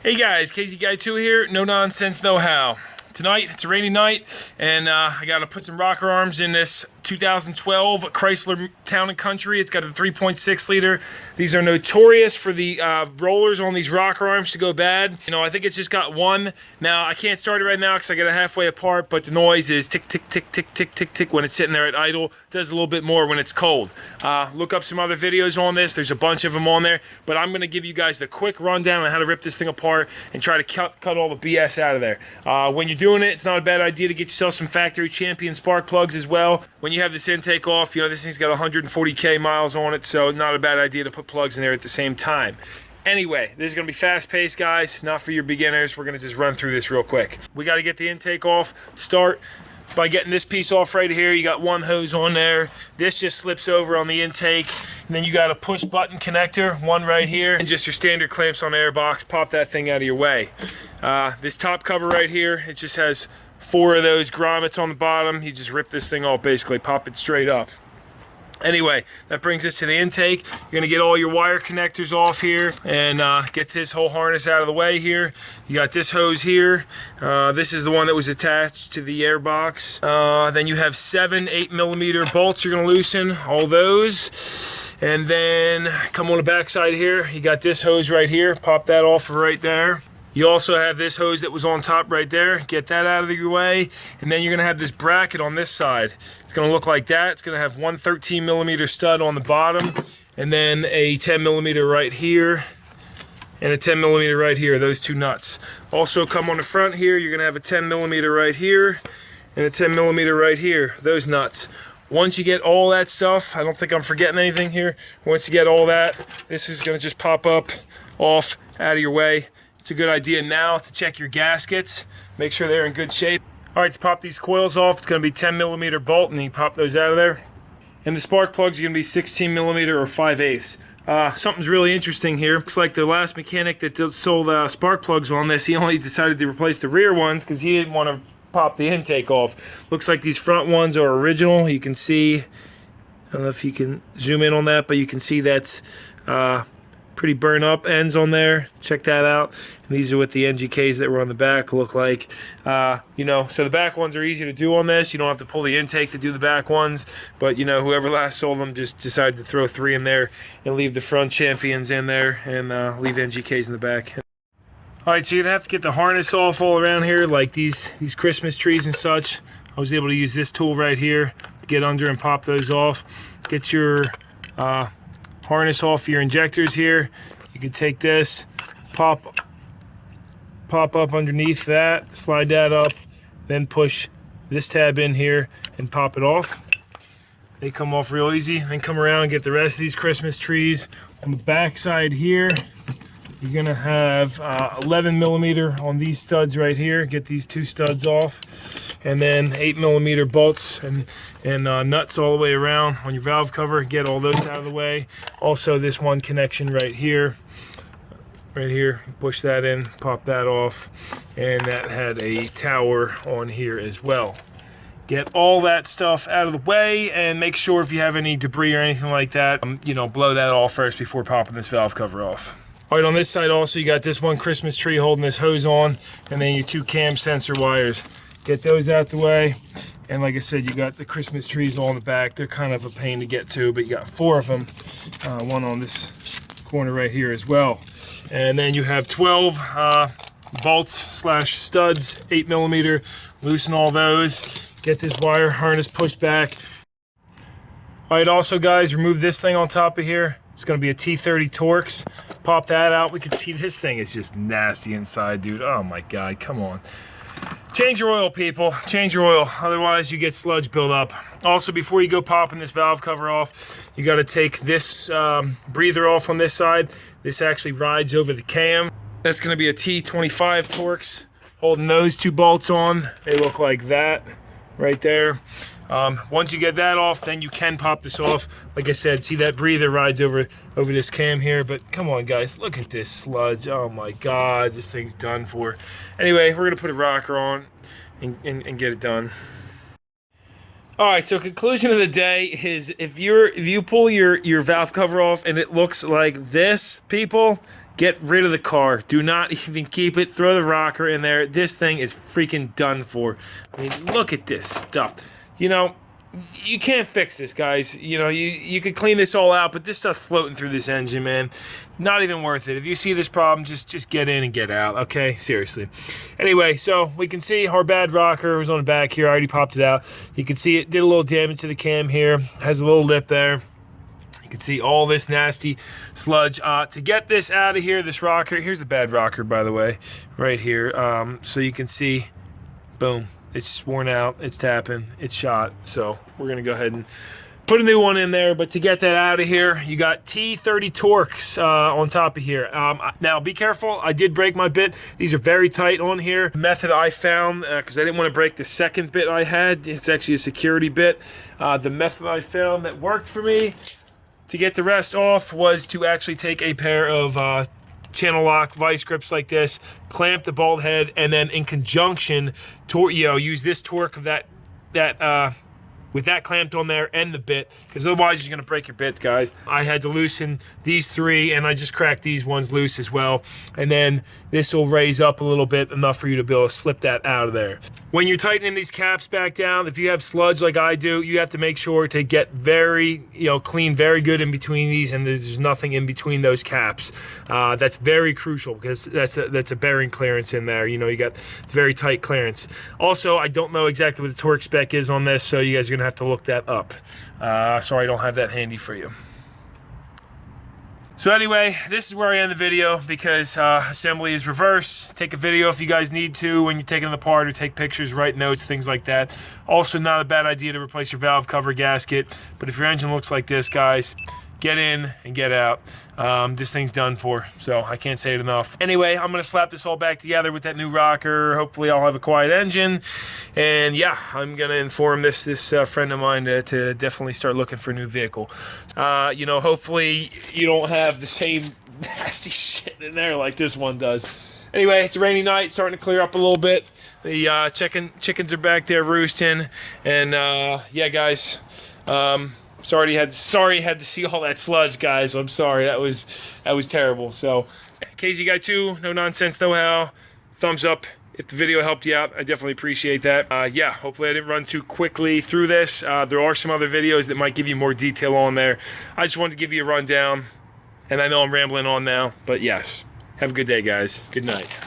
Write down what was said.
Hey guys, Casey Guy 2 here, No Nonsense Know How. Tonight, it's a rainy night, and I gotta put some rocker arms in this 2012 Chrysler Town and Country. It's got a 3.6 liter. These are notorious for the rollers on these rocker arms to go bad. You know, I think it's just got one. Now, I can't start it right now because I got it halfway apart, but the noise is tick, tick, tick, tick, tick, tick, tick when it's sitting there at idle. It does a little bit more when it's cold. Look up some other videos on this. There's a bunch of them on there, but I'm gonna give you guys the quick rundown on how to rip this thing apart and try to cut all the BS out of there. When you're doing it, it's not a bad idea to get yourself some factory champion spark plugs as well. When you have this intake off, you know, this thing's got 140K miles on it, so not a bad idea to put plugs in there at the same time. Anyway, this is going to be fast-paced, guys, not for your beginners. We're going to just run through this real quick. We got to get the intake off. Start by getting this piece off right here. You got one hose on there. This just slips over on the intake. And then you got a push button connector, one right here, and just your standard clamps on the air box. Pop that thing out of your way. This top cover right here, it just has 4 of those grommets on the bottom. You just rip this thing off, basically, pop it straight up. Anyway, that brings us to the intake. You're gonna get all your wire connectors off here and get this whole harness out of the way here. You got this hose here. This is the one that was attached to the air box. Then you have 7 8mm bolts you're gonna loosen, all those. And then come on the back side here, you got this hose right here. Pop that off right there. You also have this hose that was on top right there. Get that out of your way. And then you're gonna have this bracket on this side. It's gonna look like that. It's gonna have one 13mm stud on the bottom, and then a 10mm right here, and a 10mm right here, those 2 nuts. Also come on the front here, you're gonna have a 10mm right here, and a 10mm right here, those nuts. Once you get all that stuff, I don't think I'm forgetting anything here. Once you get all that, this is gonna just pop up, off, out of your way. It's a good idea now to check your gaskets, make sure they're in good shape. All right, to pop these coils off, it's gonna be 10mm bolt, and you pop those out of there. And the spark plugs are gonna be 16mm or 5/8. Something's really interesting here. Looks like the last mechanic that sold spark plugs on this, he only decided to replace the rear ones because he didn't want to pop the intake off. Looks like these front ones are original. You can see, I don't know if you can zoom in on that, but you can see that's pretty burn up ends on there. Check that out. And these are what the NGKs that were on the back look like. You know, so the back ones are easy to do on this. You don't have to pull the intake to do the back ones, but you know, whoever last sold them just decided to throw 3 in there and leave the front champions in there and leave NGKs in the back. All right, so you're gonna have to get the harness off all around here, like these Christmas trees and such. I was able to use this tool right here to get under and pop those off. Get your harness off your injectors here. You can take this, pop up underneath that, slide that up, then push this tab in here and pop it off. They come off real easy. Then come around and get the rest of these Christmas trees. On the back side here, you're gonna have 11mm on these studs right here. Get these 2 studs off, and then 8mm bolts and nuts all the way around on your valve cover. Get all those out of the way. Also, this one connection right here, push that in, pop that off, and that had a tower on here as well. Get all that stuff out of the way, and make sure if you have any debris or anything like that, you know, blow that off first before popping this valve cover off. All right, on this side also, you got this one Christmas tree holding this hose on, and then your 2 cam sensor wires. Get those out the way. And like I said, you got the Christmas trees all in the back. They're kind of a pain to get to, but you got 4 of them. One on this corner right here as well. And then you have 12 bolts / studs, 8mm. Loosen all those. Get this wire harness pushed back. All right, also guys, remove this thing on top of here. It's gonna be a T30 Torx. Pop that out. We can see this thing is just nasty inside, dude. Oh my God, come on. Change your oil, people. Change your oil. Otherwise, you get sludge buildup. Also, before you go popping this valve cover off, you gotta take this breather off on this side. This actually rides over the cam. That's gonna be a T25 Torx. Holding those 2 bolts on. They look like that right there. Once you get that off, then you can pop this off. Like I said, see that breather rides over this cam here, but come on guys, look at this sludge. Oh my God, this thing's done for. Anyway, we're gonna put a rocker on and get it done. All right, so conclusion of the day is if you pull your valve cover off and it looks like this, people, Get rid of the car. Do not even keep it. Throw the rocker in there. This thing is freaking done for. I mean, look at this stuff. You know, you can't fix this, guys. You know, you could clean this all out, but this stuff's floating through this engine, man. Not even worth it. If you see this problem, just get in and get out, okay? Seriously. Anyway, so we can see our bad rocker was on the back here. I already popped it out. You can see it did a little damage to the cam here. Has a little lip there. You can see all this nasty sludge. To get this out of here, this rocker, here's the bad rocker, by the way, right here. So you can see, boom, it's worn out, it's tapping, it's shot. So we're going to go ahead and put a new one in there. But to get that out of here, you got T30 Torx on top of here. Now, be careful. I did break my bit. These are very tight on here. The method I found, because I didn't want to break the second bit I had, it's actually a security bit. The method I found that worked for me to get the rest off was to actually take a pair of channel lock vice grips like this, clamp the bolt head, and then in conjunction, use this torque of that with that clamped on there and the bit, because otherwise you're going to break your bits, guys. I had to loosen these three, and I just cracked these ones loose as well. And then this will raise up a little bit, enough for you to be able to slip that out of there. When you're tightening these caps back down, if you have sludge like I do, you have to make sure to get very, clean very good in between these, and there's nothing in between those caps. That's very crucial, because that's a bearing clearance in there. It's very tight clearance. Also, I don't know exactly what the torque spec is on this, so you guys are going to have to look that up. Sorry, I don't have that handy for you. So anyway, this is where I end the video, because assembly is reverse. Take a video if you guys need to when you're taking it apart, or take pictures, write notes, things like that. Also, not a bad idea to replace your valve cover gasket. But if your engine looks like this, guys, get in and get out. This thing's done for, so I can't say it enough. Anyway, I'm going to slap this all back together with that new rocker. Hopefully I'll have a quiet engine. And yeah, I'm going to inform this friend of mine to definitely start looking for a new vehicle. Hopefully you don't have the same nasty shit in there like this one does. Anyway, it's a rainy night, starting to clear up a little bit. The chickens are back there roosting. And yeah, guys, Sorry you had to see all that sludge, guys. I'm sorry. That was terrible. So, KZ Guy 2, No Nonsense Know-How. Thumbs up if the video helped you out. I definitely appreciate that. Yeah, hopefully I didn't run too quickly through this. There are some other videos that might give you more detail on there. I just wanted to give you a rundown, and I know I'm rambling on now, but yes. Have a good day, guys. Good night.